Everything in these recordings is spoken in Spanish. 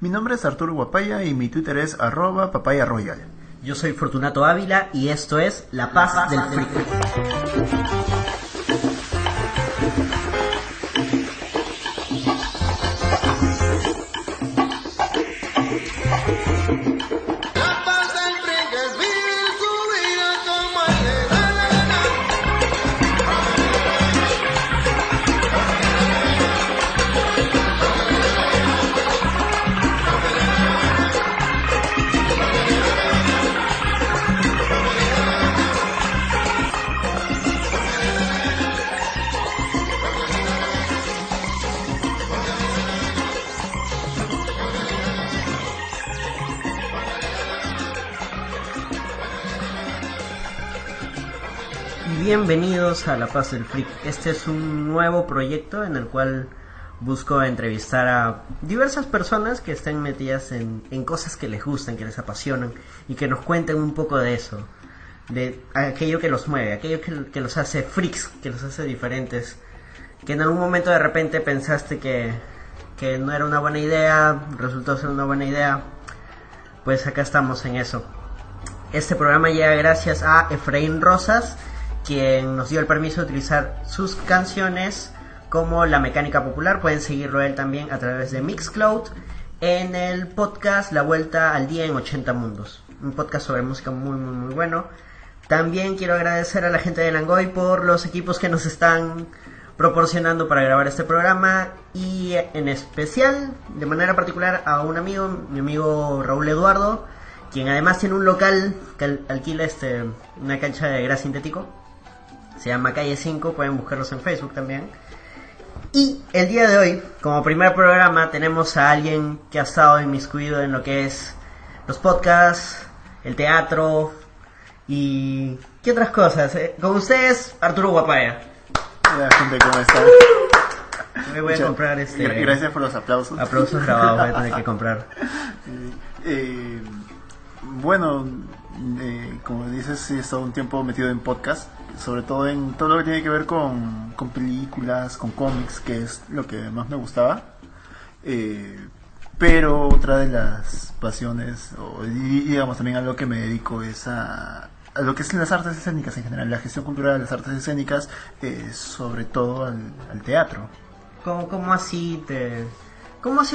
Mi nombre es Arturo Guapaya y mi Twitter es @papayaroyal. Yo soy Fortunato Ávila y esto es La Paz del Freak. Bienvenidos a La Paz del Freak. Este es un nuevo proyecto en el cual busco entrevistar a diversas personas que estén metidas en cosas que les gustan, que les apasionan y que nos cuenten un poco de eso, de aquello que los mueve, aquello que los hace freaks, que los hace diferentes, que en algún momento de repente pensaste que no era una buena idea, resultó ser una buena idea. Pues acá estamos en eso. Este programa llega gracias a Efraín Rosas, quien nos dio el permiso de utilizar sus canciones como La Mecánica Popular. Pueden seguirlo él también a través de Mixcloud en el podcast La Vuelta al Día en 80 Mundos, un podcast sobre música muy bueno. También quiero agradecer a la gente de Langoy por los equipos que nos están proporcionando para grabar este programa, y en especial, de manera particular, a un amigo, mi amigo Raúl Eduardo, quien además tiene un local que alquila una cancha de gras sintético. Se llama Calle 5, pueden buscarlos en Facebook también. Y el día de hoy, como primer programa, tenemos a alguien que ha estado inmiscuido en lo que es los podcasts, el teatro y ¿qué otras cosas? Con ustedes, Arturo Guapaya. Hola gente, ¿cómo están? Me voy a comprar Gracias por los aplausos. Aplausos grabados voy a tener que comprar. Bueno, como dices, sí he estado un tiempo metido en podcast, sobre todo en todo lo que tiene que ver con películas, con cómics, que es lo que más me gustaba. Pero otra de las pasiones, o digamos también a lo que me dedico, es a lo que es las artes escénicas en general, la gestión cultural de las artes escénicas, sobre todo al teatro. ¿Cómo así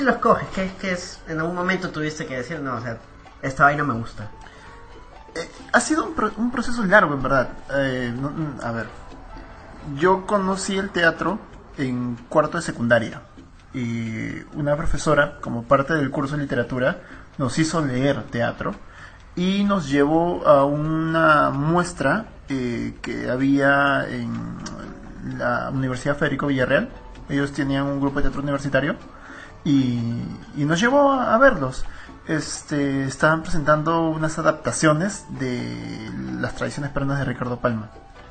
lo escoges? ¿Qué es? En algún momento tuviste que decir, no, o sea, esta vaina me gusta? Ha sido un proceso largo, en verdad. A ver, yo conocí el teatro en cuarto de secundaria, y una profesora, como parte del curso de literatura, nos hizo leer teatro y nos llevó a una muestra que había en la Universidad Federico Villarreal. Ellos tenían un grupo de teatro universitario y nos llevó a verlos. Estaban presentando unas adaptaciones de las tradiciones peruanas de Ricardo Palma.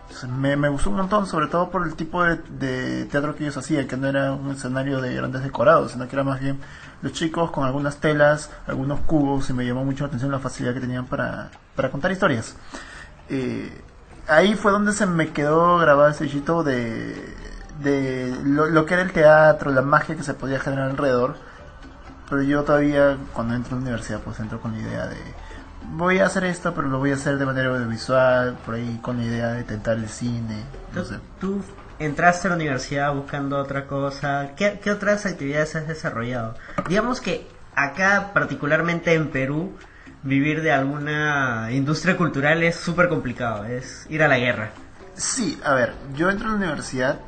Entonces, me gustó un montón, sobre todo por el tipo de teatro que ellos hacían, que no era un escenario de grandes decorados, sino que era más bien los chicos con algunas telas, algunos cubos, y me llamó mucho la atención la facilidad que tenían para contar historias. Ahí fue donde se me quedó grabado ese bichito de lo que era el teatro, la magia que se podía generar alrededor. Pero yo todavía, cuando entro a la universidad, pues entro con la idea de voy a hacer esto, pero lo voy a hacer de manera audiovisual, por ahí con la idea de tentar el cine, no sé. ¿Tú entraste a la universidad buscando otra cosa? ¿Qué otras actividades has desarrollado? Digamos que acá, particularmente en Perú, vivir de alguna industria cultural es súper complicado, es ir a la guerra. Sí, a ver, yo entro a la universidad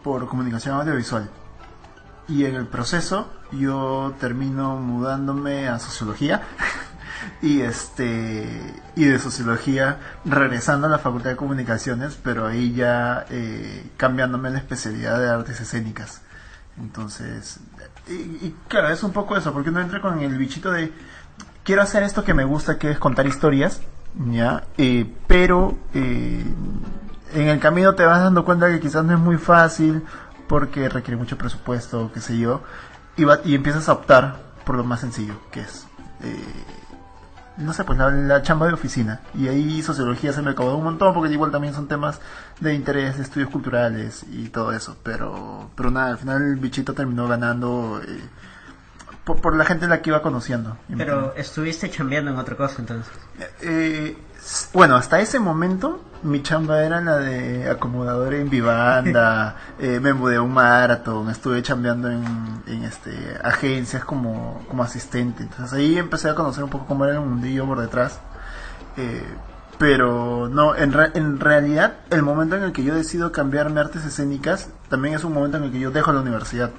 por comunicación audiovisual, y en el proceso yo termino mudándome a sociología y de sociología regresando a la Facultad de Comunicaciones, pero ahí ya cambiándome la especialidad de artes escénicas. Entonces, y claro, es un poco eso, porque uno entra con el bichito de quiero hacer esto que me gusta, que es contar historias, ya, pero en el camino te vas dando cuenta que quizás no es muy fácil, porque requiere mucho presupuesto, qué sé yo, y empiezas a optar por lo más sencillo, que es no sé, pues la chamba de oficina. Y ahí sociología se me acabó un montón, porque igual también son temas de interés, de estudios culturales y todo eso. Pero nada, al final el bichito terminó ganando por la gente a la que iba conociendo. Pero estuviste chambeando en otra cosa entonces. Bueno, hasta ese momento mi chamba era la de acomodador en Vivanda. Me mudé a un maratón, estuve chambeando en agencias como asistente. Entonces ahí empecé a conocer un poco cómo era el mundillo por detrás. Pero no, en realidad el momento en el que yo decido cambiarme a artes escénicas también es un momento en el que yo dejo la universidad.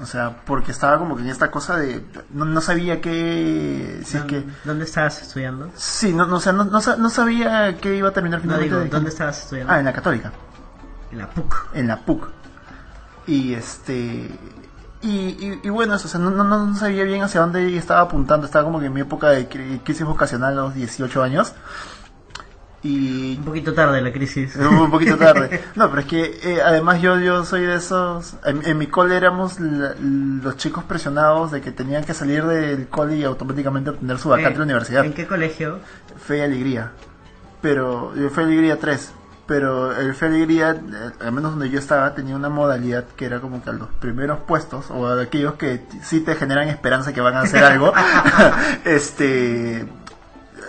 O sea, porque estaba como que en esta cosa de... No sabía qué... Si es que... ¿Dónde estabas estudiando? Sí, no sabía qué iba a terminar finalmente. No digo, ¿dónde estabas estudiando? En la Católica. En la PUC. En la PUC. Y y bueno, eso, o sea, no sabía bien hacia dónde estaba apuntando. Estaba como que en mi época de crisis vocacional a los 18 años. Y un poquito tarde la crisis. Un poquito tarde. No, pero es que además yo soy de esos... En mi cole éramos los chicos presionados de que tenían que salir del cole y automáticamente obtener su vacante en la universidad. ¿En qué colegio? Fe y Alegría. Pero Fe y Alegría 3. Pero el Fe y Alegría, al menos donde yo estaba, tenía una modalidad que era como que a los primeros puestos, o a aquellos que sí te generan esperanza que van a hacer algo,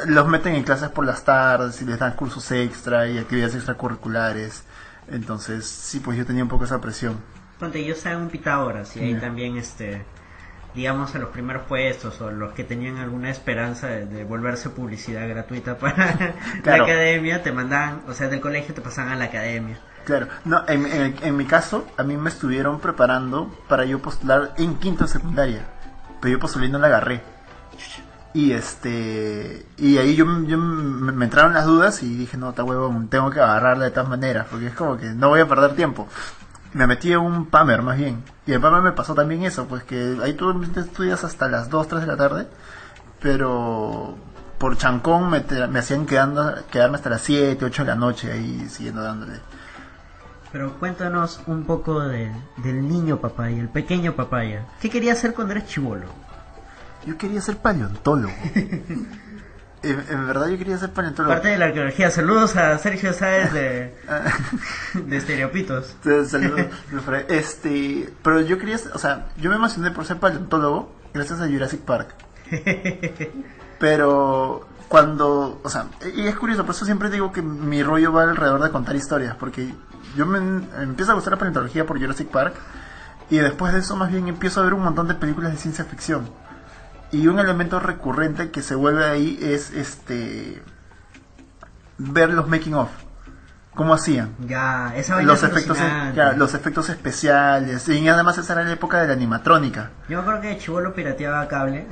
los meten en clases por las tardes y les dan cursos extra y actividades extracurriculares. Entonces, sí, pues yo tenía un poco esa presión. Ponte, yo estaba en un Pitágoras y ahí también, digamos, a los primeros puestos o los que tenían alguna esperanza de volverse publicidad gratuita para la academia, te mandaban, o sea, del colegio te pasaban a la academia. Claro, no, en mi caso, a mí me estuvieron preparando para yo postular en quinto de secundaria, pero yo postulé y no la agarré. Y y ahí me entraron las dudas y dije, no, está huevón, tengo que agarrarla de todas maneras, porque es como que no voy a perder tiempo. Me metí en un PAMER más bien, y en PAMER me pasó también eso, pues que ahí tú estudias hasta las 2, 3 de la tarde, pero por chancón me hacían quedarme hasta las 7, 8 de la noche ahí siguiendo dándole. Pero cuéntanos un poco del niño papaya, el pequeño papaya. ¿Qué querías hacer cuando eres chibolo? Yo quería ser paleontólogo. En verdad yo quería ser paleontólogo. Parte de la arqueología. Saludos a Sergio Sáez de Estereopitos. Saludos. Pero yo quería, o sea, yo me emocioné por ser paleontólogo gracias a Jurassic Park. Pero cuando, o sea, y es curioso, por eso siempre digo que mi rollo va alrededor de contar historias, porque yo me empiezo a gustar la paleontología por Jurassic Park y después de eso más bien empiezo a ver un montón de películas de ciencia ficción. Y un elemento recurrente que se vuelve ahí es ver los making of, cómo hacían esa los efectos especiales. Y además esa era la época de la animatrónica. Yo me acuerdo que de chibolo pirateaba cable.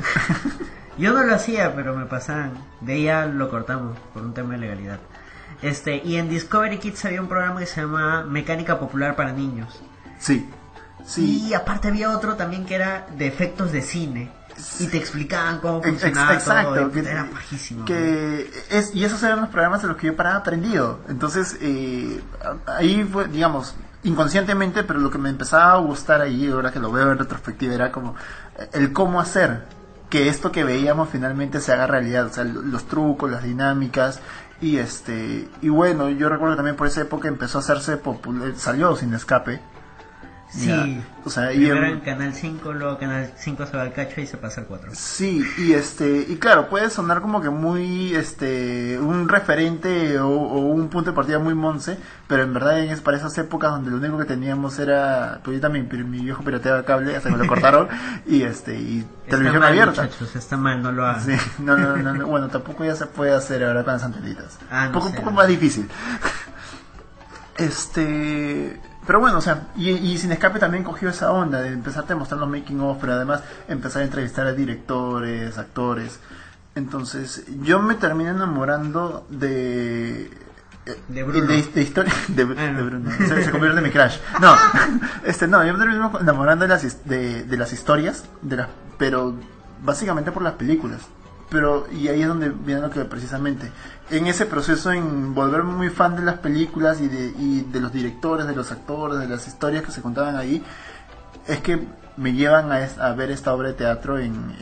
Yo no lo hacía, pero me pasaban. De ahí ya lo cortamos por un tema de legalidad. Y en Discovery Kids había un programa que se llamaba Mecánica Popular para Niños. Sí. Y aparte había otro también que era de efectos de cine. Y te explicaban cómo funcionaba todo. Era bajísimo. Y esos eran los programas de los que yo paraba aprendido. Entonces, ahí fue, digamos, inconscientemente, pero lo que me empezaba a gustar ahí, ahora que lo veo en retrospectiva, era como el cómo hacer que esto que veíamos finalmente se haga realidad. O sea, los trucos, las dinámicas. Y bueno, yo recuerdo que también por esa época empezó a hacerse popular, salió Sin Escape. Sí, o sea, primero en Canal 5, luego Canal 5 se va al cacho y se pasa al 4. Sí, y claro, puede sonar como que muy un referente o un punto de partida muy monce, pero en verdad es para esas épocas donde lo único que teníamos era, pues yo también, mi viejo pirateaba cable hasta que me lo cortaron y televisión abierta. Muchachos, está mal, no lo hagan. Sí, no, bueno, tampoco ya se puede hacer ahora con las antenitas. Un poco no. más difícil. Pero bueno, o sea, y Sin Escape también cogió esa onda de empezarte a mostrar los making of, pero además empezar a entrevistar a directores, actores. Entonces, yo me terminé enamorando de Bruno. De historia de Bruno. Se convierte en mi crush. No, yo me terminé enamorando de las historias, pero básicamente por las películas. Y ahí es donde viene lo que precisamente en ese proceso, en volverme muy fan de las películas y de los directores, de los actores, de las historias que se contaban ahí, es que me llevan a ver esta obra de teatro en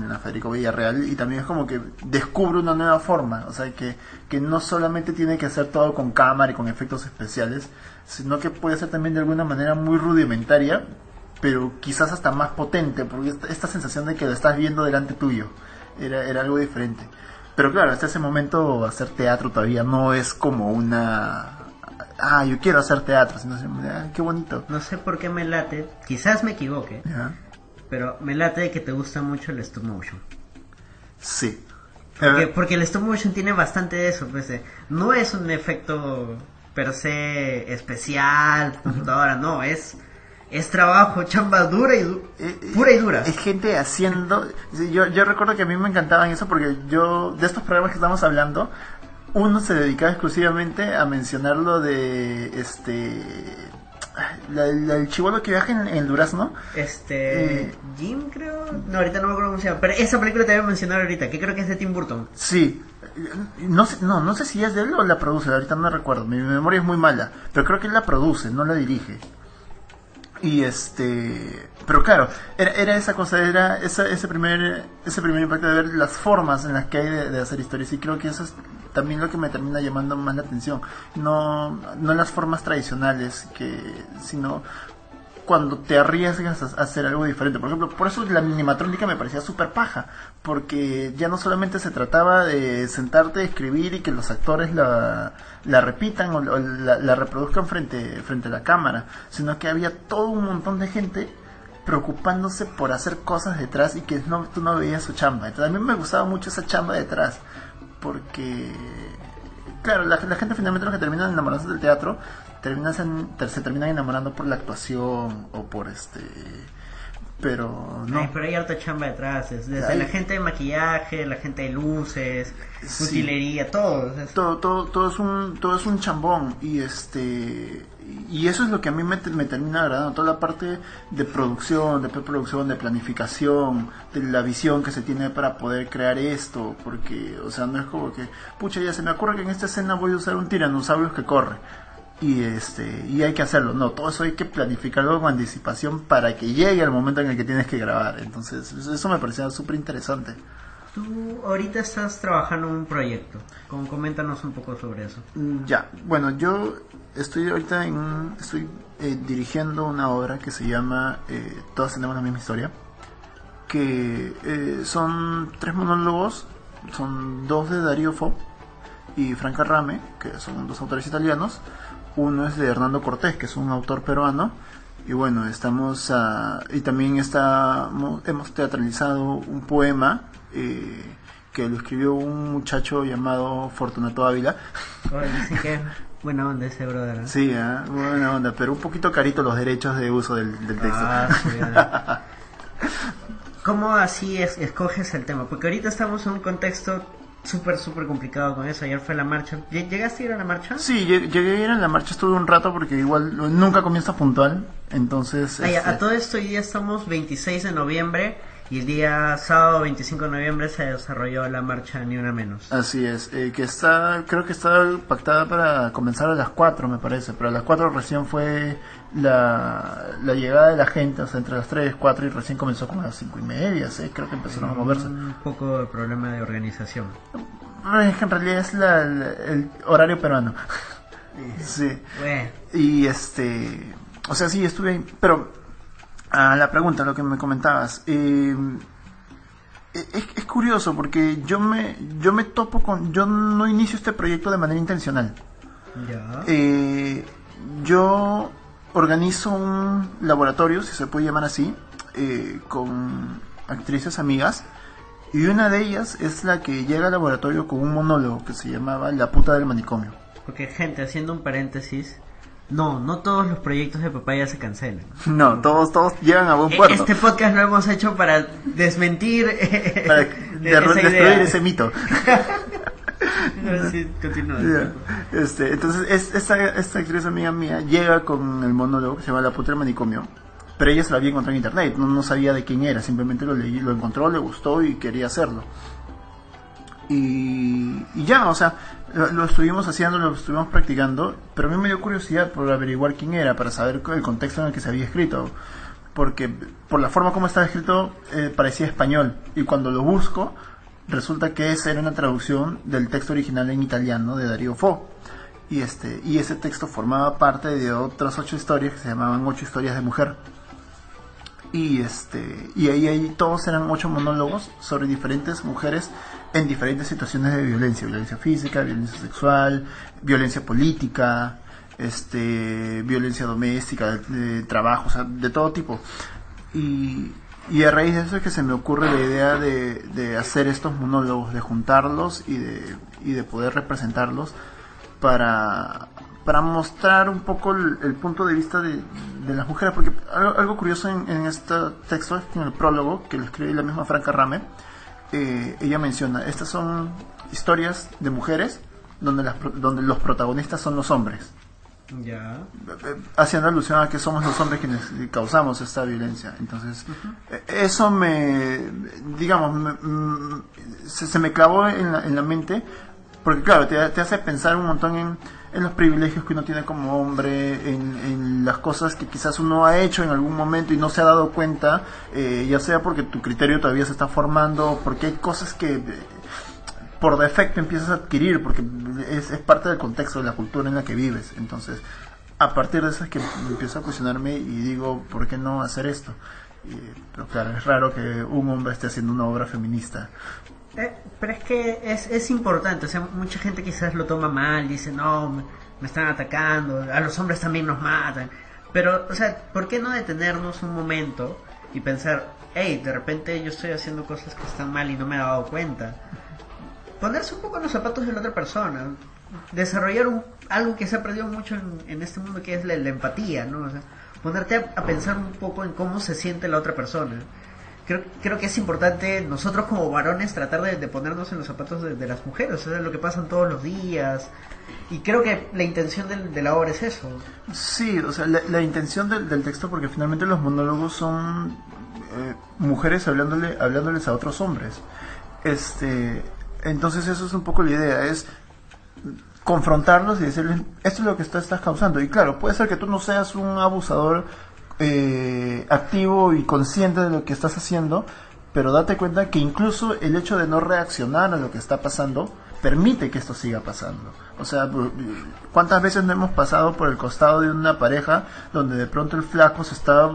la Federico Villarreal, y también es como que descubro una nueva forma, o sea, que no solamente tiene que hacer todo con cámara y con efectos especiales, sino que puede ser también de alguna manera muy rudimentaria, pero quizás hasta más potente, porque esta sensación de que lo estás viendo delante tuyo era algo diferente. Pero claro, hasta ese momento hacer teatro todavía no es como una... yo quiero hacer teatro, sino qué bonito. No sé por qué me late, quizás me equivoque, ¿Ya? pero me late de que te gusta mucho el stop motion. Sí. Porque el stop motion tiene bastante de eso, pues, no es un efecto per se especial, computadora, no, es trabajo, chamba dura y pura y dura. Es gente haciendo... Yo recuerdo que a mí me encantaban eso porque de estos programas que estamos hablando, uno se dedicaba exclusivamente a mencionar lo de el chibolo que viaja en el Durazno. Jim, creo. No, ahorita no me acuerdo cómo se llama. Pero esa película te voy a mencionar ahorita, que creo que es de Tim Burton. Sí. No sé si es de él o la produce, ahorita no recuerdo. Mi memoria es muy mala. Pero creo que él la produce, no la dirige. Y pero claro, era esa cosa, era ese primer impacto de ver las formas en las que hay de hacer historias, y creo que eso es también lo que me termina llamando más la atención, no las formas tradicionales, sino cuando te arriesgas a hacer algo diferente. Por ejemplo, por eso la minimatrónica me parecía súper paja, porque ya no solamente se trataba de sentarte, escribir y que los actores la repitan o la reproduzcan frente a la cámara, sino que había todo un montón de gente preocupándose por hacer cosas detrás y que tú no veías su chamba. Entonces a mí me gustaba mucho esa chamba detrás, porque claro, la gente finalmente, los que terminan enamorándose del teatro se terminan enamorando por la actuación o por pero no. Pero hay harta chamba detrás, desde la gente de maquillaje, la gente de luces, utilería, todo es un chambón, y eso es lo que a mí me termina agradando, toda la parte de producción, de preproducción, de planificación, de la visión que se tiene para poder crear esto, porque, o sea, no es como que, pucha, ya se me ocurre que en esta escena voy a usar un tiranosaurio que corre. Y hay que hacerlo, no, todo eso hay que planificarlo con anticipación para que llegue el momento en el que tienes que grabar. Entonces eso me parecía súper interesante. Tú ahorita estás trabajando en un proyecto, coméntanos un poco sobre eso. Ya, bueno, yo estoy ahorita dirigiendo una obra que se llama Todas tenemos la misma historia, que son 3 monólogos, son 2 de Darío Fo y Franca Rame, que son 2 autores italianos. Uno es de Hernando Cortés, que es un autor peruano, y bueno, y también hemos teatralizado un poema que lo escribió un muchacho llamado Fortunato Ávila. Dicen que buena onda ese brother, ¿no? Sí, buena onda, pero un poquito carito los derechos de uso del texto. Sí, ¿cómo así escoges el tema? Porque ahorita estamos en un contexto súper complicado con eso. Ayer fue la marcha. ¿Llegaste a ir a la marcha? Sí, llegué a ir a la marcha, estuve un rato porque igual nunca comienza puntual, entonces... A todo esto hoy día estamos 26 de noviembre y el día sábado 25 de noviembre se desarrolló la marcha Ni Una Menos. Así es, creo que está pactada para comenzar a las 4, me parece, pero a las 4 recién fue la llegada de la gente, o sea, entre las 3, 4 y recién comenzó como a las 5 y media, 6, creo que empezaron a moverse. Un poco de problema de organización. Es que en realidad es el horario peruano. Sí. Bueno. Y o sea, sí, estuve ahí, pero a la pregunta, lo que me comentabas, es curioso porque yo me topo yo no inicio este proyecto de manera intencional. Ya. Yo organizo un laboratorio, si se puede llamar así, con actrices amigas, y una de ellas es la que llega al laboratorio con un monólogo que se llamaba La puta del manicomio. Porque, gente, haciendo un paréntesis, no todos los proyectos de Papaya se cancelan. No, todos llegan a buen puerto. Este podcast lo hemos hecho para desmentir para destruir ese mito. Sí, continúa. Entonces esta actriz amiga mía llega con el monólogo que se llama La puta del manicomio, pero ella se lo había encontrado en internet, no sabía de quién era, simplemente lo leí, lo encontró, le gustó y quería hacerlo. Y ya, o sea, lo estuvimos haciendo, lo estuvimos practicando, pero a mí me dio curiosidad por averiguar quién era, para saber el contexto en el que se había escrito, porque por la forma como estaba escrito parecía español, y cuando lo busco resulta que esa era una traducción del texto original en italiano de Darío Fo, y ese texto formaba parte de otras 8 historias que se llamaban 8 historias de mujer. y ahí todos eran 8 monólogos sobre diferentes mujeres en diferentes situaciones de violencia física, violencia sexual, violencia política, violencia doméstica, de trabajo, o sea, de todo tipo. Y a raíz de eso es que se me ocurre la idea de hacer estos monólogos, de juntarlos y de poder representarlos para mostrar un poco el punto de vista de las mujeres, porque algo curioso en este texto, en el prólogo, que lo escribe la misma Franca Rame, ella menciona, estas son historias de mujeres donde los protagonistas son los hombres. Ya. Haciendo alusión a que somos los hombres quienes causamos esta violencia. Entonces, eso se me clavó en la mente, porque claro, te hace pensar un montón en los privilegios que uno tiene como hombre, en las cosas que quizás uno ha hecho en algún momento y no se ha dado cuenta, ya sea porque tu criterio todavía se está formando, porque hay cosas que por defecto empiezas a adquirir, porque es parte del contexto de la cultura en la que vives. Entonces, a partir de eso es que empiezo a cuestionarme y digo, ¿por qué no hacer esto? Pero claro, es raro que un hombre esté haciendo una obra feminista. Pero es que es importante, o sea, mucha gente quizás lo toma mal, dice, no, me están atacando, a los hombres también nos matan. Pero, o sea, ¿por qué no detenernos un momento y pensar, hey, de repente yo estoy haciendo cosas que están mal y no me he dado cuenta? Ponerse un poco en los zapatos de la otra persona, desarrollar algo que se ha perdido mucho en este mundo, que es la empatía, ¿no? O sea, ponerte a pensar un poco en cómo se siente la otra persona. Creo que es importante nosotros como varones tratar de ponernos en los zapatos de las mujeres, o sea, lo que pasan todos los días, y creo que la intención de la obra es eso. Sí, o sea, la intención del texto, porque finalmente los monólogos son mujeres hablándoles a otros hombres. Entonces eso es un poco la idea, es confrontarlos y decirles, esto es lo que estás causando. Y claro, puede ser que tú no seas un abusador activo y consciente de lo que estás haciendo, pero date cuenta que incluso el hecho de no reaccionar a lo que está pasando permite que esto siga pasando. O sea, ¿cuántas veces no hemos pasado por el costado de una pareja donde de pronto el flaco se está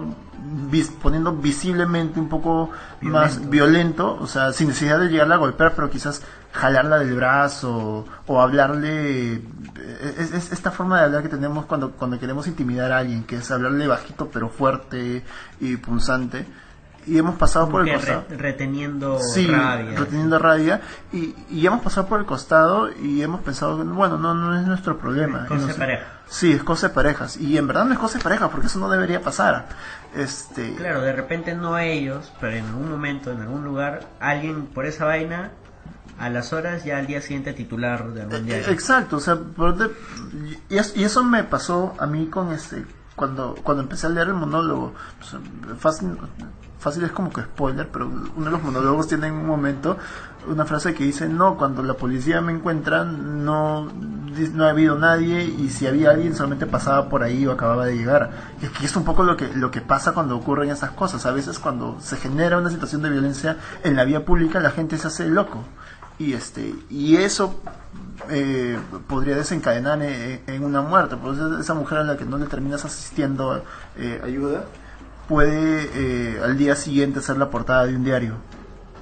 poniendo visiblemente un poco más violento, o sea, sin necesidad de llegarla a golpear, pero quizás jalarla del brazo o hablarle, es esta forma de hablar que tenemos cuando queremos intimidar a alguien, que es hablarle bajito pero fuerte y punzante. Y hemos pasado por el costado reteniendo rabia y hemos pasado por el costado y hemos pensado, bueno, no es nuestro problema, es cosa de pareja. Sí, es cosa de parejas, y en verdad no es cosa de pareja, porque eso no debería pasar. Claro, de repente no ellos, pero en algún momento, en algún lugar, alguien por esa vaina, a las horas ya al día siguiente titular de algún diario. Exacto, o sea, y eso me pasó a mí con cuando empecé a leer el monólogo. O sea, fácil es como que spoiler, pero uno de los monólogos tiene en un momento una frase que dice, no, cuando la policía me encuentra no ha habido nadie, y si había alguien solamente pasaba por ahí o acababa de llegar. Y aquí es un poco lo que pasa cuando ocurren esas cosas. A veces cuando se genera una situación de violencia en la vía pública, la gente se hace loco, y eso podría desencadenar en una muerte. Pues esa mujer a la que no le terminas asistiendo ayuda puede al día siguiente ser la portada de un diario,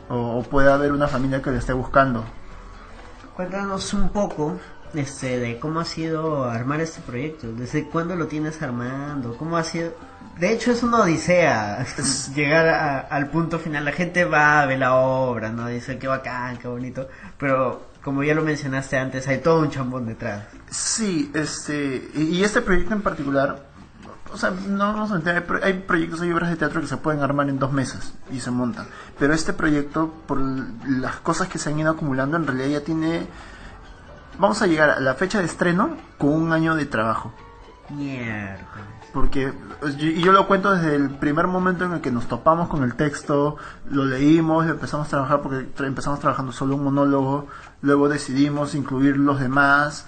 o puede haber una familia que le esté buscando. Cuéntanos un poco de cómo ha sido armar este proyecto, desde cuándo lo tienes armando, cómo ha sido. De hecho es una odisea llegar al punto final. La gente va a ver la obra, ¿no? Dice qué bacán, qué bonito, pero como ya lo mencionaste antes, hay todo un chambón detrás. Sí, y este proyecto en particular, o sea, no vamos a mentir, hay proyectos, hay obras de teatro que se pueden armar en 2 meses y se montan, pero este proyecto, por las cosas que se han ido acumulando, en realidad ya tiene, vamos a llegar a la fecha de estreno con 1 año de trabajo. Mierda. Porque yo lo cuento desde el primer momento en el que nos topamos con el texto, lo leímos, empezamos a trabajar, porque empezamos trabajando solo un monólogo, luego decidimos incluir los demás,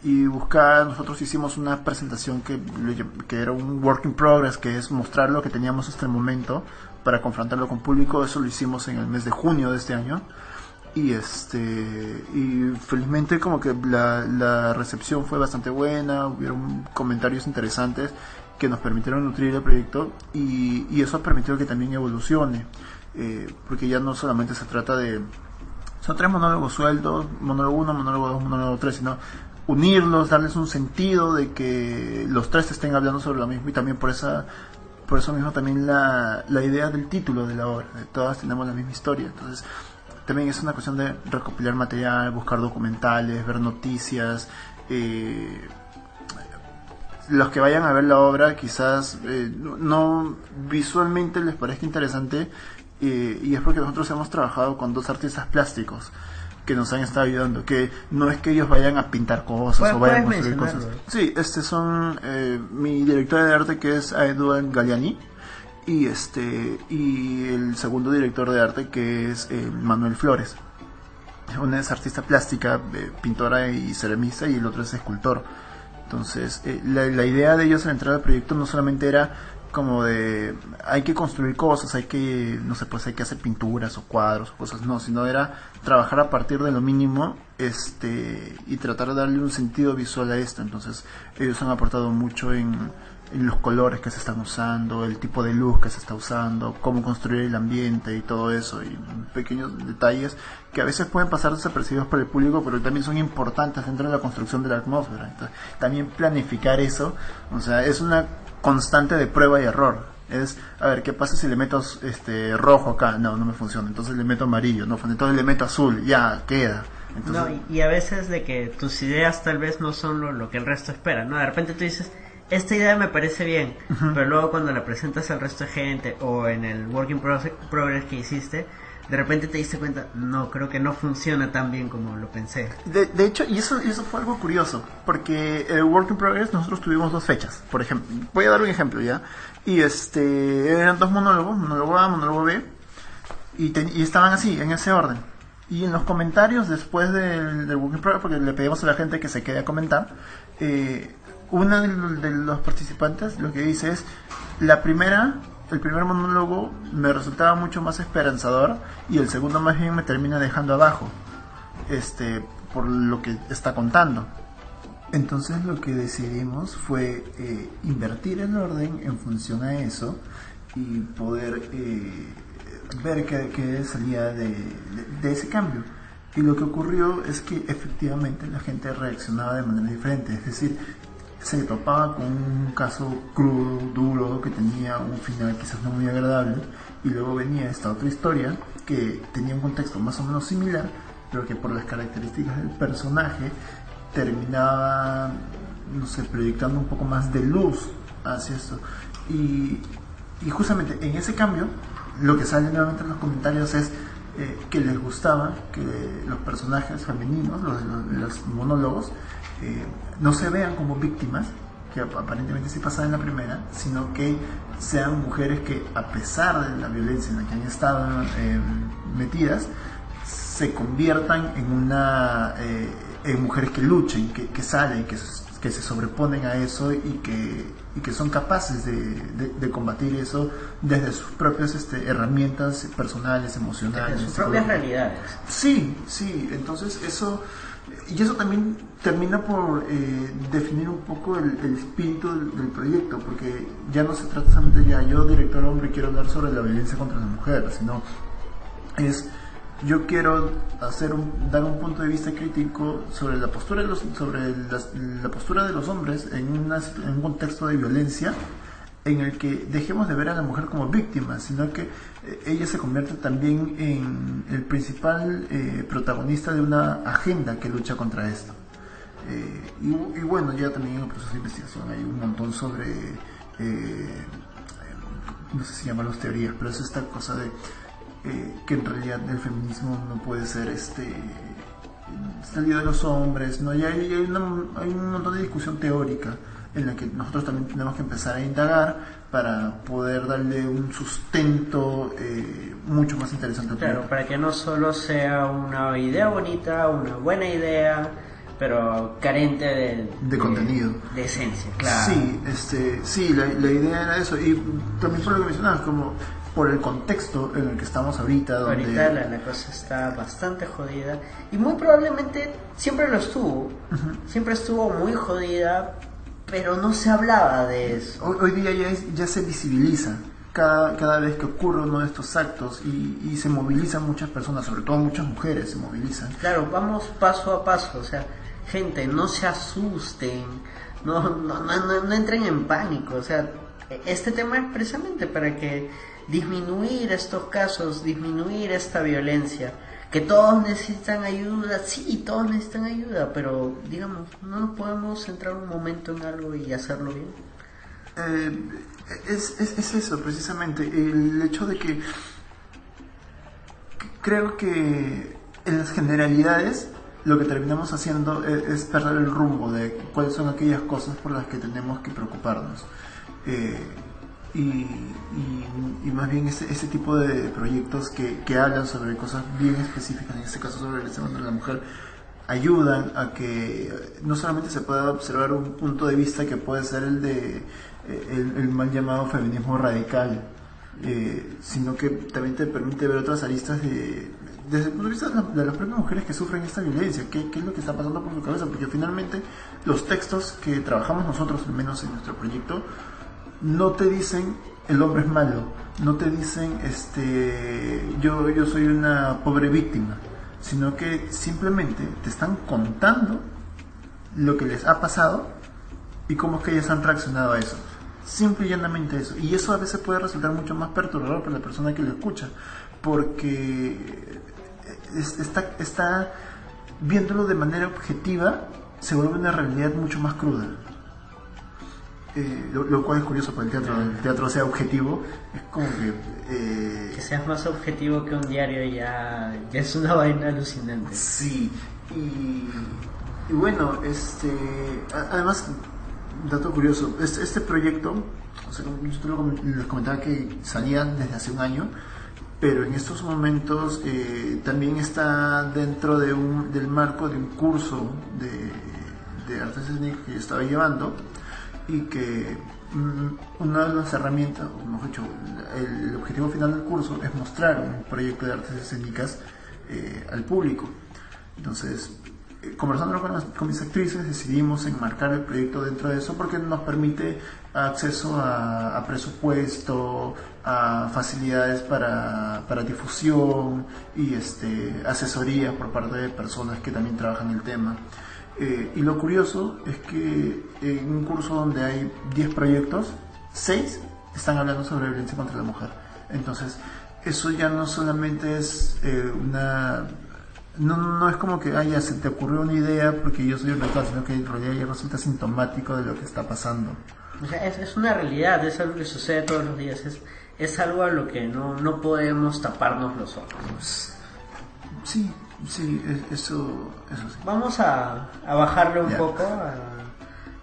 y buscar, nosotros hicimos una presentación que era un work in progress, que es mostrar lo que teníamos hasta el momento para confrontarlo con público. Eso lo hicimos en el mes de junio de este año, y felizmente como que la recepción fue bastante buena, hubieron comentarios interesantes, que nos permitieron nutrir el proyecto y eso ha permitido que también evolucione, porque ya no solamente se trata de... Son 3 monólogos sueltos, monólogo 1, monólogo 2, monólogo 3, sino unirlos, darles un sentido de que los 3 estén hablando sobre lo mismo y también por eso mismo también la idea del título de la obra, de todas tenemos la misma historia. Entonces también es una cuestión de recopilar material, buscar documentales, ver noticias. Los que vayan a ver la obra quizás no visualmente les parezca interesante, y es porque nosotros hemos trabajado con 2 artistas plásticos que nos han estado ayudando, que no es que ellos vayan a pintar cosas o vayan a construir cosas. Sí, son mi directora de arte, que es Aeduan Galiani, y el segundo director de arte, que es Manuel Flores. Una es artista plástica, pintora y ceramista, y el otro es escultor. Entonces la idea de ellos al entrar al proyecto no solamente era como de hay que construir cosas, hay que, no sé, pues hay que hacer pinturas o cuadros o cosas, no, sino era trabajar a partir de lo mínimo y tratar de darle un sentido visual a esto. Entonces ellos han aportado mucho en los colores que se están usando, el tipo de luz que se está usando, cómo construir el ambiente y todo eso, y pequeños detalles que a veces pueden pasar desapercibidos por el público, pero también son importantes dentro de la construcción de la atmósfera. Entonces, también planificar eso, o sea, es una constante de prueba y error. Es, a ver, ¿qué pasa si le meto rojo acá? No me funciona. Entonces le meto amarillo, no, entonces le meto azul, ya queda. Entonces, no, y a veces de que tus ideas tal vez no son lo que el resto espera, ¿no? De repente tú dices, esta idea me parece bien, pero luego cuando la presentas al resto de gente o en el work in progress que hiciste, de repente te diste cuenta, no, creo que no funciona tan bien como lo pensé. De hecho, y eso fue algo curioso, porque el work in progress nosotros tuvimos 2 fechas, por ejemplo. Voy a dar un ejemplo ya. Y eran 2 monólogos, monólogo A, monólogo B, y estaban así, en ese orden. Y en los comentarios después del work in progress, porque le pedimos a la gente que se quede a comentar, uno de los participantes lo que dice es, el primer monólogo me resultaba mucho más esperanzador y el segundo más bien me termina dejando abajo, por lo que está contando. Entonces lo que decidimos fue invertir el orden en función a eso y poder ver qué salía de ese cambio. Y lo que ocurrió es que efectivamente la gente reaccionaba de manera diferente, es decir, se topaba con un caso crudo, duro, que tenía un final quizás no muy agradable, y luego venía esta otra historia que tenía un contexto más o menos similar, pero que por las características del personaje terminaba, no sé, proyectando un poco más de luz hacia esto. Y justamente en ese cambio, lo que sale nuevamente en los comentarios es que les gustaba que los personajes femeninos, los monólogos, no se vean como víctimas, que aparentemente sí pasaba en la primera, sino que sean mujeres que, a pesar de la violencia en la que han estado metidas, se conviertan en mujeres que luchen, que salen, que se sobreponen a eso y que son capaces de combatir eso desde sus propias herramientas personales, emocionales, desde sus propias realidades. Sí, entonces eso también termina por definir un poco el espíritu del proyecto, porque ya no se trata solamente yo, director hombre, quiero hablar sobre la violencia contra la mujer, sino yo quiero dar un punto de vista crítico sobre la postura de la postura de los hombres en un contexto de violencia, en el que dejemos de ver a la mujer como víctima, sino que ella se convierte también en el principal protagonista de una agenda que lucha contra esto. Y bueno, ya también en el proceso de investigación hay un montón sobre, no sé si llamarlos teorías, pero es esta cosa de que en realidad el feminismo no puede ser salido de los hombres, ¿no? Y hay un montón de discusión teórica en la que nosotros también tenemos que empezar a indagar para poder darle un sustento mucho más interesante. Claro, para que no solo sea una idea bonita, una buena idea, pero carente de contenido, de esencia, claro. Sí, la idea era eso, y también por lo que mencionabas, como por el contexto en el que estamos ahorita. Ahorita la cosa está bastante jodida, y muy probablemente siempre lo estuvo, siempre estuvo muy jodida, pero no se hablaba de eso. Hoy día ya se visibiliza cada vez que ocurre uno de estos actos y se movilizan muchas personas, sobre todo muchas mujeres se movilizan. Claro, vamos paso a paso, o sea, gente, no se asusten, no entren en pánico, o sea, este tema es precisamente para que disminuir estos casos, disminuir esta violencia, que todos necesitan ayuda, sí, todos necesitan ayuda, pero digamos, no nos podemos centrar un momento en algo y hacerlo bien. Es eso precisamente, el hecho de que creo que en las generalidades lo que terminamos haciendo es perder el rumbo de cuáles son aquellas cosas por las que tenemos que preocuparnos. Y más bien ese tipo de proyectos que hablan sobre cosas bien específicas, en este caso sobre el tema de la mujer, ayudan a que no solamente se pueda observar un punto de vista que puede ser el de el mal llamado feminismo radical, sino que también te permite ver otras aristas desde el punto de vista de las propias mujeres que sufren esta violencia, qué es lo que está pasando por su cabeza, porque finalmente los textos que trabajamos nosotros, al menos en nuestro proyecto, no te dicen el hombre es malo, no te dicen yo soy una pobre víctima, sino que simplemente te están contando lo que les ha pasado y cómo es que ellas han reaccionado a eso. Simple y llanamente eso. Y eso a veces puede resultar mucho más perturbador para la persona que lo escucha, porque está viéndolo de manera objetiva, se vuelve una realidad mucho más cruda. Lo cual es curioso para el teatro sea objetivo, es como que seas más objetivo que un diario ya es una vaina alucinante. Sí, y bueno, además, dato curioso, este proyecto, o sea, yo les comentaba que salía desde hace un año, pero en estos momentos también está dentro del marco de un curso de artes escénicas que yo estaba llevando, y que una de las herramientas, o mejor dicho, el objetivo final del curso es mostrar un proyecto de artes escénicas al público. Entonces, conversando con mis actrices, decidimos enmarcar el proyecto dentro de eso porque nos permite acceso a presupuesto, a facilidades para difusión y asesoría por parte de personas que también trabajan el tema. Y lo curioso es que en un curso donde hay 10 proyectos, 6 están hablando sobre violencia contra la mujer. Entonces, eso ya no solamente es no es como que ya se te ocurrió una idea porque yo soy un radical, sino que en realidad ya resulta sintomático de lo que está pasando. O sea, es una realidad, es algo que sucede todos los días, es algo a lo que no podemos taparnos los ojos. Sí, eso sí. Vamos a bajarle un poco,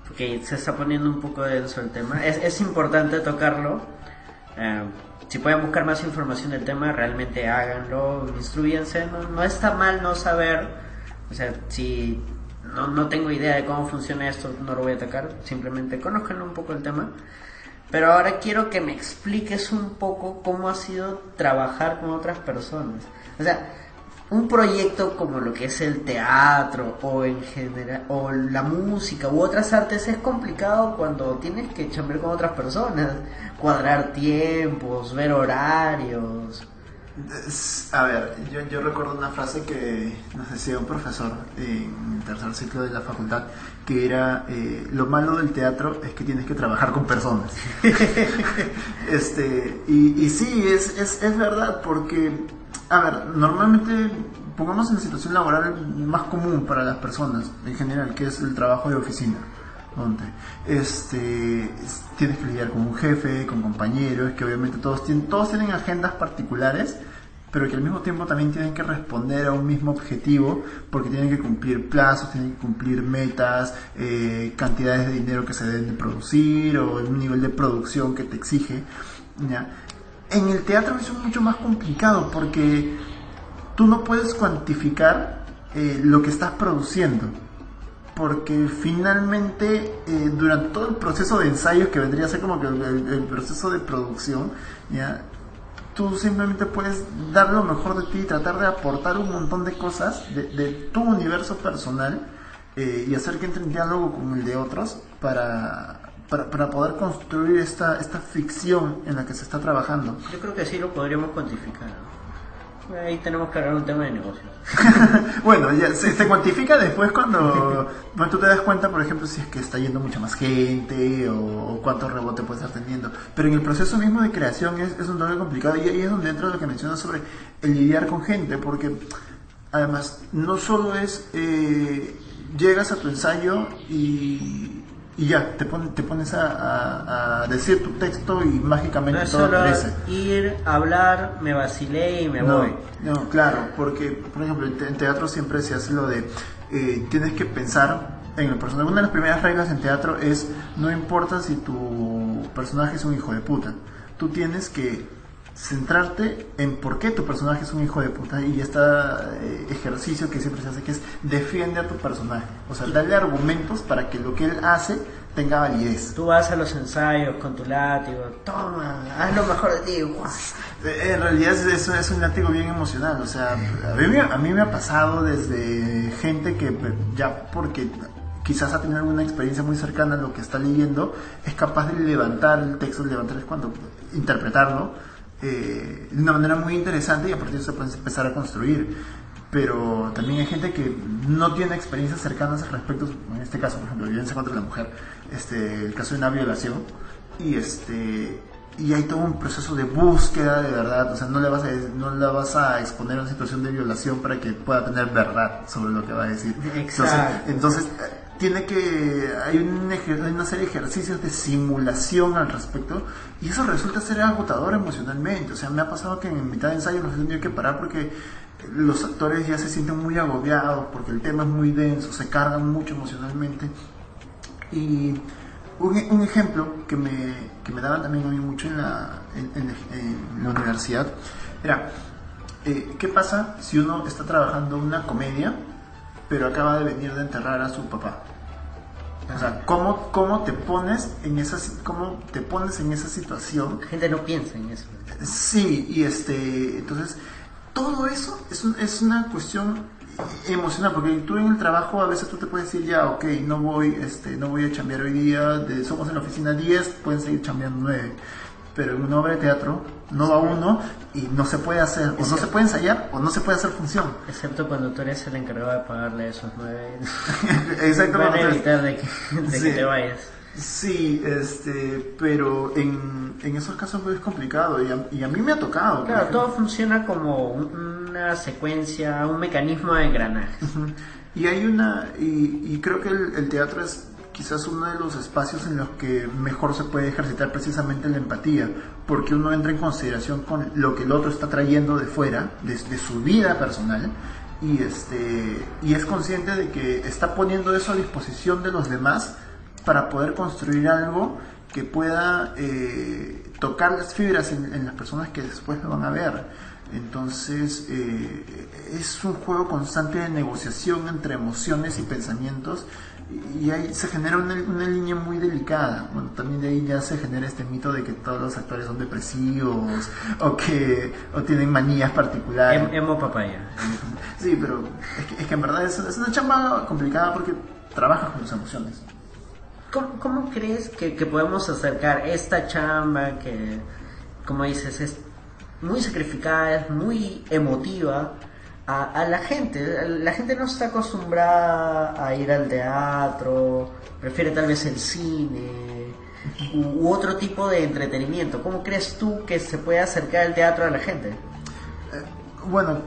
porque se está poniendo un poco denso el tema. Es importante tocarlo. Si pueden buscar más información del tema, realmente háganlo, instrúyense. No está mal no saber. O sea, si no tengo idea de cómo funciona esto, no lo voy a atacar. Simplemente conozcan un poco el tema. Pero ahora quiero que me expliques un poco cómo ha sido trabajar con otras personas. O sea, un proyecto como lo que es el teatro o en general o la música u otras artes es complicado cuando tienes que chambear con otras personas, cuadrar tiempos, ver horarios. A ver, yo recuerdo una frase que nos decía un profesor en el tercer ciclo de la facultad, que era lo malo del teatro es que tienes que trabajar con personas. Y sí, es verdad, porque a ver, normalmente pongamos en la situación laboral más común para las personas en general, que es el trabajo de oficina, donde tienes que lidiar con un jefe, con compañeros, que obviamente todos tienen agendas particulares, pero que al mismo tiempo también tienen que responder a un mismo objetivo, porque tienen que cumplir plazos, tienen que cumplir metas, cantidades de dinero que se deben de producir, o un nivel de producción que te exige, ¿ya? En el teatro eso es mucho más complicado, porque tú no puedes cuantificar lo que estás produciendo, porque finalmente durante todo el proceso de ensayos, que vendría a ser como que el proceso de producción, ¿ya? Tú simplemente puedes dar lo mejor de ti y tratar de aportar un montón de cosas de tu universo personal, y hacer que entre en diálogo con el de otros, para poder construir esta ficción en la que se está trabajando. Yo creo que sí lo podríamos cuantificar, ¿no? Ahí tenemos que hablar un tema de negocios. Bueno, ya se cuantifica después cuando tú te das cuenta, por ejemplo, si es que está yendo mucha más gente o cuánto rebote puede estar teniendo. Pero en el proceso mismo de creación es un toque complicado, y ahí es donde entra lo que mencionas sobre el lidiar con gente, porque además no solo es llegas a tu ensayo y ya, te pones a decir tu texto y mágicamente no es todo solo aparece. ir, hablar, me vacilé y me voy. No, claro, porque por ejemplo en teatro siempre se hace lo de tienes que pensar en el personaje. Una de las primeras reglas en teatro es: no importa si tu personaje es un hijo de puta, tú tienes que centrarte en por qué tu personaje es un hijo de puta, y este ejercicio que siempre se hace, que es defiende a tu personaje, o sea, darle argumentos para que lo que él hace tenga validez. Tú vas a los ensayos con tu látigo, toma, haz lo mejor de ti. En realidad es un látigo bien emocional, o sea, a mí me ha pasado desde gente que ya porque quizás ha tenido alguna experiencia muy cercana a lo que está leyendo, es capaz de levantar el texto, interpretarlo de una manera muy interesante, y a partir de eso se puede empezar a construir. Pero también hay gente que no tiene experiencias cercanas al respecto, en este caso, por ejemplo, violencia contra la mujer, el caso de una violación, y hay todo un proceso de búsqueda de verdad, o sea, no la vas a exponer a una situación de violación para que pueda tener verdad sobre lo que va a decir. Exacto. Entonces hay una serie de ejercicios de simulación al respecto, y eso resulta ser agotador emocionalmente. O sea, me ha pasado que en mitad de ensayo nos he tenido que parar porque los actores ya se sienten muy agobiados, porque el tema es muy denso, se cargan mucho emocionalmente. Y un ejemplo que me daban también a mí mucho en la universidad era ¿qué pasa si uno está trabajando una comedia pero acaba de venir de enterrar a su papá? O sea, ¿cómo te pones en esa situación? La gente no piensa en eso. Sí, y entonces todo eso es una cuestión emocional, porque tú en el trabajo a veces tú te puedes decir, ya, ok, no voy a chambear hoy día, somos en la oficina 10, pueden seguir chambeando 9, pero en una obra de teatro no va uno y no se puede hacer, o no se puede ensayar, o no se puede hacer función. Excepto cuando tú eres el encargado de pagarle esos 9. Exacto. Van a evitar de que te vayas. Sí, pero en esos casos es complicado, y a mí me ha tocado. Claro, todo funciona como una secuencia, un mecanismo de engranajes. Y y creo que el teatro es quizás uno de los espacios en los que mejor se puede ejercitar precisamente la empatía, porque uno entra en consideración con lo que el otro está trayendo de fuera, de su vida personal, y es consciente de que está poniendo eso a disposición de los demás para poder construir algo que pueda tocar las fibras en las personas que después lo van a ver. Entonces es un juego constante de negociación entre emociones y pensamientos, y ahí se genera una línea muy delicada. Bueno, también de ahí ya se genera este mito de que todos los actores son depresivos o tienen manías particulares. Emo papaya. Sí, pero es que en verdad es una chamba complicada porque trabajas con tus emociones. ¿Cómo crees que podemos acercar esta chamba que, como dices, es muy sacrificada, es muy emotiva, a la gente? La gente no está acostumbrada a ir al teatro, prefiere tal vez el cine u otro tipo de entretenimiento. ¿Cómo crees tú que se puede acercar el teatro a la gente? Bueno,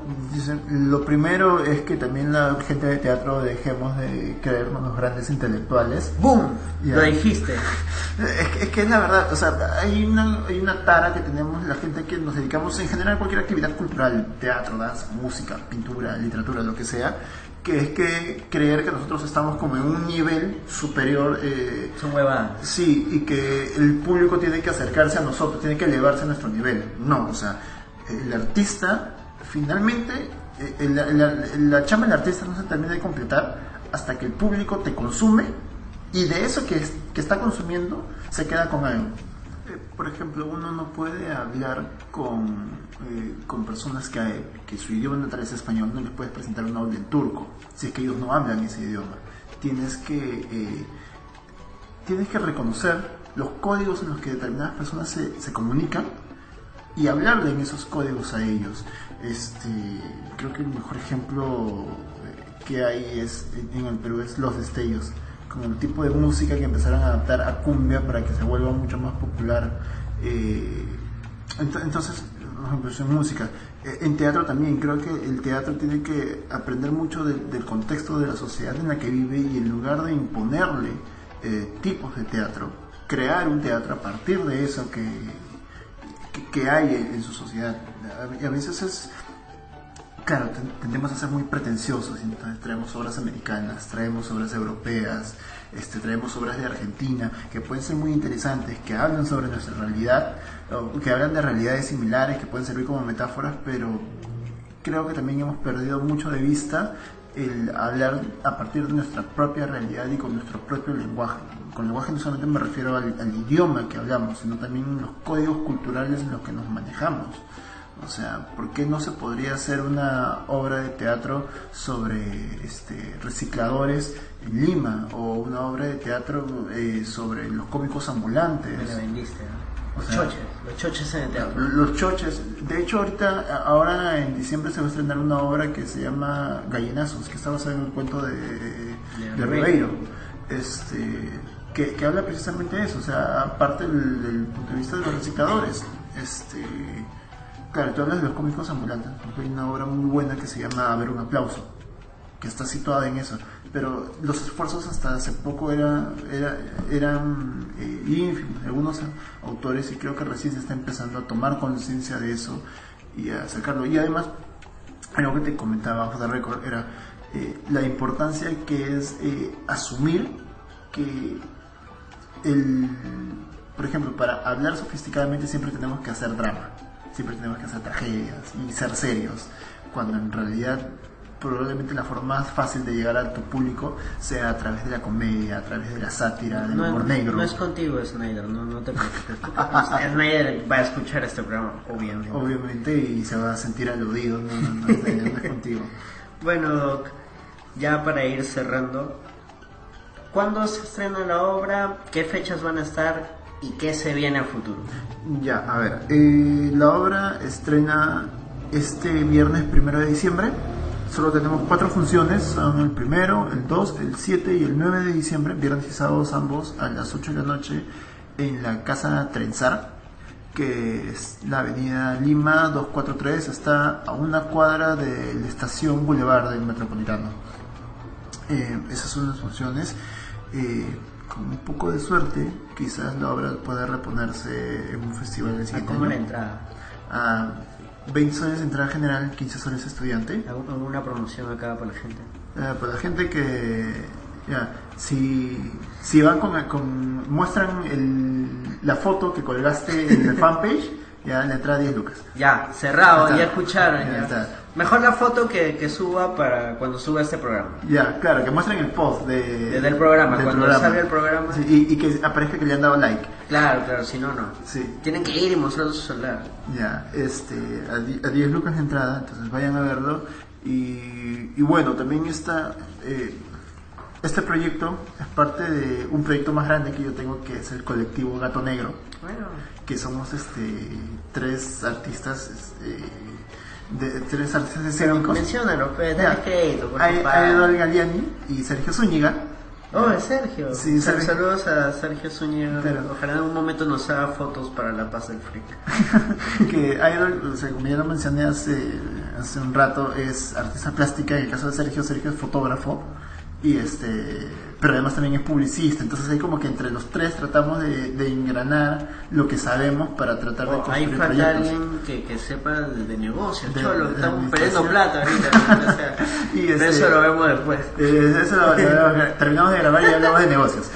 lo primero es que también la gente de teatro dejemos de creernos los grandes intelectuales. ¡Boom! Ya. Lo dijiste. Es que es la verdad, o sea, hay una tara que tenemos la gente que nos dedicamos en general a cualquier actividad cultural, teatro, danza, música, pintura, literatura, lo que sea, que es que creer que nosotros estamos como en un nivel superior. Son huevadas. Sí, y que el público tiene que acercarse a nosotros, tiene que elevarse a nuestro nivel. No, o sea, el artista... Finalmente, la chamba del artista no se termina de completar hasta que el público te consume, y de eso que está consumiendo se queda con algo. Por ejemplo, uno no puede hablar con personas que su idioma natal es español, no les puedes presentar un audio en turco si es que ellos no hablan ese idioma. Tienes que tienes que reconocer los códigos en los que determinadas personas se comunican y hablarle en esos códigos a ellos. Creo que el mejor ejemplo que hay en el Perú es Los Destellos, con el tipo de música que empezaron a adaptar a cumbia para que se vuelva mucho más popular. Entonces, por ejemplo, eso en música. En teatro también, creo que el teatro tiene que aprender mucho del contexto de la sociedad en la que vive, y en lugar de imponerle tipos de teatro, crear un teatro a partir de eso que hay en su sociedad. Y a veces claro, tendemos a ser muy pretenciosos, entonces traemos obras americanas, traemos obras europeas, traemos obras de Argentina, que pueden ser muy interesantes, que hablan sobre nuestra realidad, o que hablan de realidades similares, que pueden servir como metáforas, pero creo que también hemos perdido mucho de vista el hablar a partir de nuestra propia realidad y con nuestro propio lenguaje. Con lenguaje no solamente me refiero al idioma que hablamos, sino también los códigos culturales en los que nos manejamos. O sea, ¿por qué no se podría hacer una obra de teatro sobre recicladores en Lima? O una obra de teatro sobre los cómicos ambulantes. Me la vendiste, ¿no? Los choches en el teatro. Los choches. De hecho, ahora en diciembre se va a estrenar una obra que se llama Gallinazos, que está basada en el cuento de Ribeiro. Que habla precisamente de eso. O sea, aparte del punto de vista de los recicladores. Claro, tú hablas de los cómicos ambulantes. Hay una obra muy buena que se llama A ver un aplauso, que está situada en eso. Pero los esfuerzos hasta hace poco eran ínfimos, algunos autores, y creo que recién se está empezando a tomar conciencia de eso y a sacarlo. Y además, algo que te comentaba off the record era la importancia que es asumir que por ejemplo, para hablar sofisticadamente siempre tenemos que hacer drama, siempre tenemos que hacer tragedias y ser serios, cuando en realidad probablemente la forma más fácil de llegar a tu público sea a través de la comedia, a través de la sátira, del humor negro. No es contigo, Snyder, no te preocupes. Snyder va a escuchar este programa, obviamente. Obviamente, y se va a sentir aludido, no es contigo. Bueno, Doc, ya para ir cerrando, ¿cuándo se estrena la obra? ¿Qué fechas van a estar? ¿Y qué se viene a futuro? Ya, a ver, la obra estrena este viernes 1 de diciembre. Solo tenemos 4 funciones, son el 1, el 2, el 7 y el 9 de diciembre, viernes y sábados ambos a las 8 de la noche en la Casa Trenzar, que es la avenida Lima 243, está a una cuadra de la estación Boulevard del Metropolitano. Esas son las funciones. Con un poco de suerte, quizás la obra pueda reponerse en un festival del siguiente año. ¿Cómo la entrada? 20 soles de entrada general, 15 soles estudiante. ¿Alguna promoción acá para la gente? Para la gente que... si van muestran la foto que colgaste en el fanpage, ya la entrada 10 lucas. Ya, cerrado, ya escucharon. Ya. Mejor la foto que suba para cuando suba este programa. Ya, claro, que muestren el post del programa, cuando salga el programa. Sí, y que aparezca que le han dado like. Claro, si no. Sí. Tienen que ir y mostrar su celular. Ya, a 10 lucas de entrada, entonces vayan a verlo. Y bueno, también este proyecto es parte de un proyecto más grande que yo tengo, que es el colectivo Gato Negro. Bueno. Que somos 3 artistas, 3 artistas escénicos. Menciónalo, pues, dale crédito. Aidol Galiani y Sergio Zúñiga. Oh, es Sergio. Sí, Sergio. Saludos a Sergio Zúñiga. Pero, ojalá en un momento nos haga fotos para la paz del freak. Que Aidol, o sea, como ya lo mencioné hace un rato, es artista plástica. En el caso de Sergio es fotógrafo. Pero además también es publicista. Entonces ahí como que entre los 3 tratamos de engranar lo que sabemos para tratar de construir ahí falta proyectos. alguien que sepa de negocios, Cholo, estamos perdiendo plata ahorita. O sea, y eso lo vemos después. Terminamos de grabar y ya hablamos de negocios.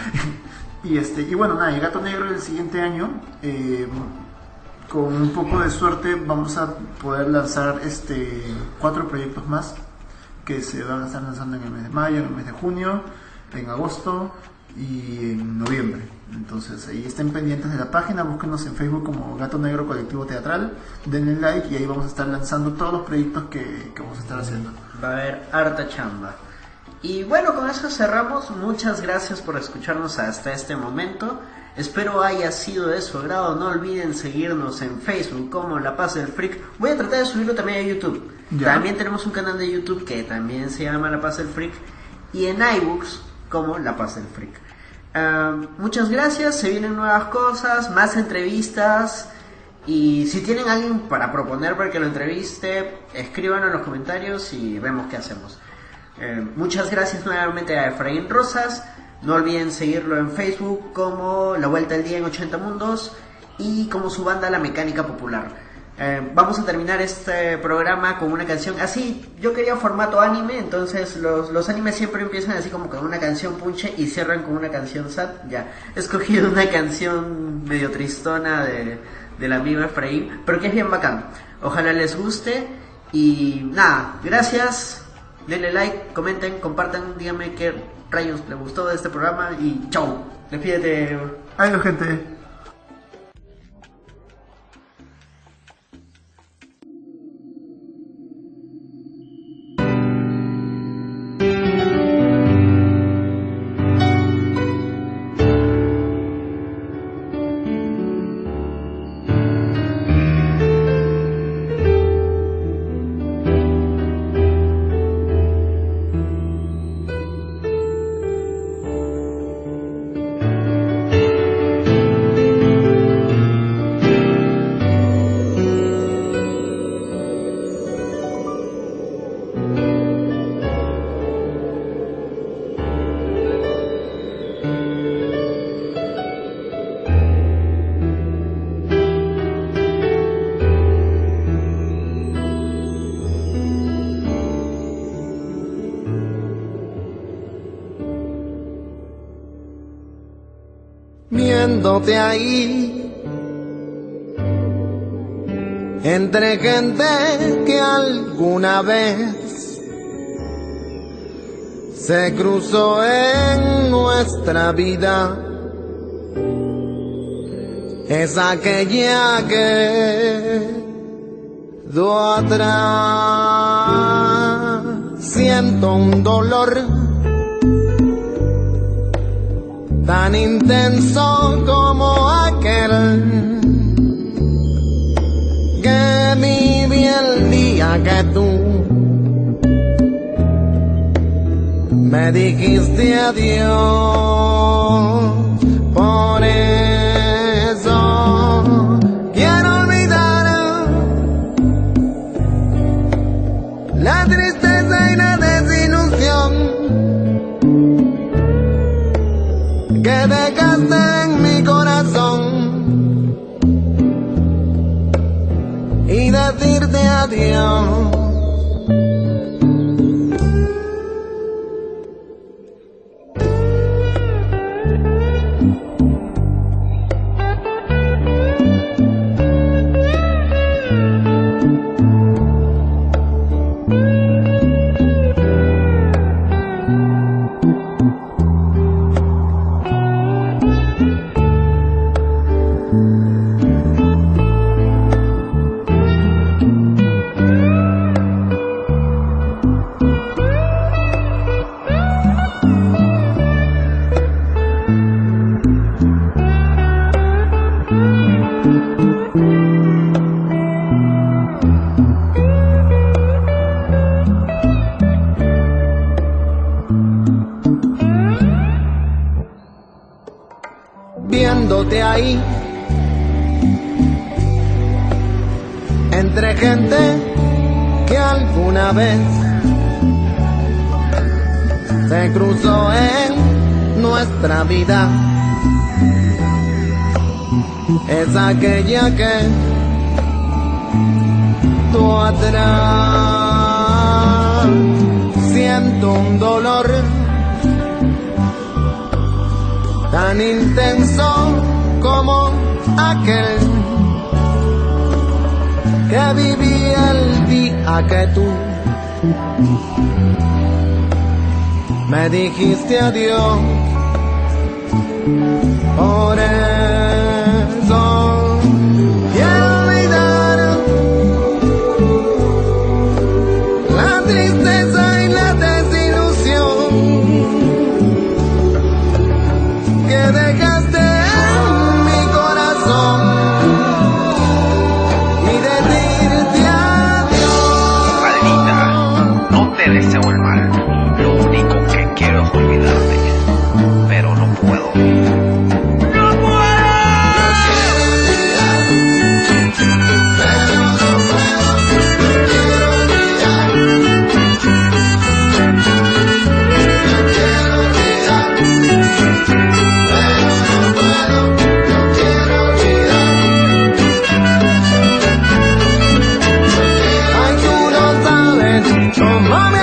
Y bueno, nada, el Gato Negro el siguiente año, con un poco de suerte, vamos a poder lanzar 4 proyectos más que se van a estar lanzando en el mes de mayo, en el mes de junio, en agosto y en noviembre. Entonces ahí estén pendientes de la página, búsquenos en Facebook como Gato Negro Colectivo Teatral, denle like y ahí vamos a estar lanzando todos los proyectos que vamos a estar haciendo. Va a haber harta chamba. Y bueno, con eso cerramos. Muchas gracias por escucharnos hasta este momento. Espero haya sido de su agrado. No olviden seguirnos en Facebook como La Paz del Freak. Voy a tratar de subirlo también a YouTube. ¿Ya? También tenemos un canal de YouTube que también se llama La Paz del Freak. Y en iBooks como La Paz del Freak. Muchas gracias. Se vienen nuevas cosas, más entrevistas. Y si tienen alguien para proponer para que lo entreviste, escríbanlo en los comentarios y vemos qué hacemos. Muchas gracias nuevamente a Efraín Rosas. No olviden seguirlo en Facebook como La Vuelta al Día en 80 Mundos y como su banda La Mecánica Popular. Vamos a terminar este programa con una canción así. Yo quería formato anime, entonces los animes siempre empiezan así como con una canción punche y cierran con una canción sad. Ya, he escogido una canción medio tristona del amigo Efraín, pero que es bien bacán. Ojalá les guste y nada, gracias. Denle like, comenten, compartan, díganme qué rayos les gustó de este programa y chau. Despídete. Adiós, gente. Viéndote ahí entre gente que alguna vez se cruzó en nuestra vida, es aquella que quedó atrás. Siento un dolor tan intenso como aquel que viví el día que tú me dijiste adiós. Por eso quiero olvidar la tristeza y la desilusión que dejaste en mi corazón y decirte adiós. Viéndote ahí entre gente que alguna vez se cruzó en nuestra vida, es aquella que tú atrás. Siento un dolor tan intenso como aquel que viví el día que tú me dijiste adiós. Por eso quiero olvidar la tristeza y la desilusión mucho, mami.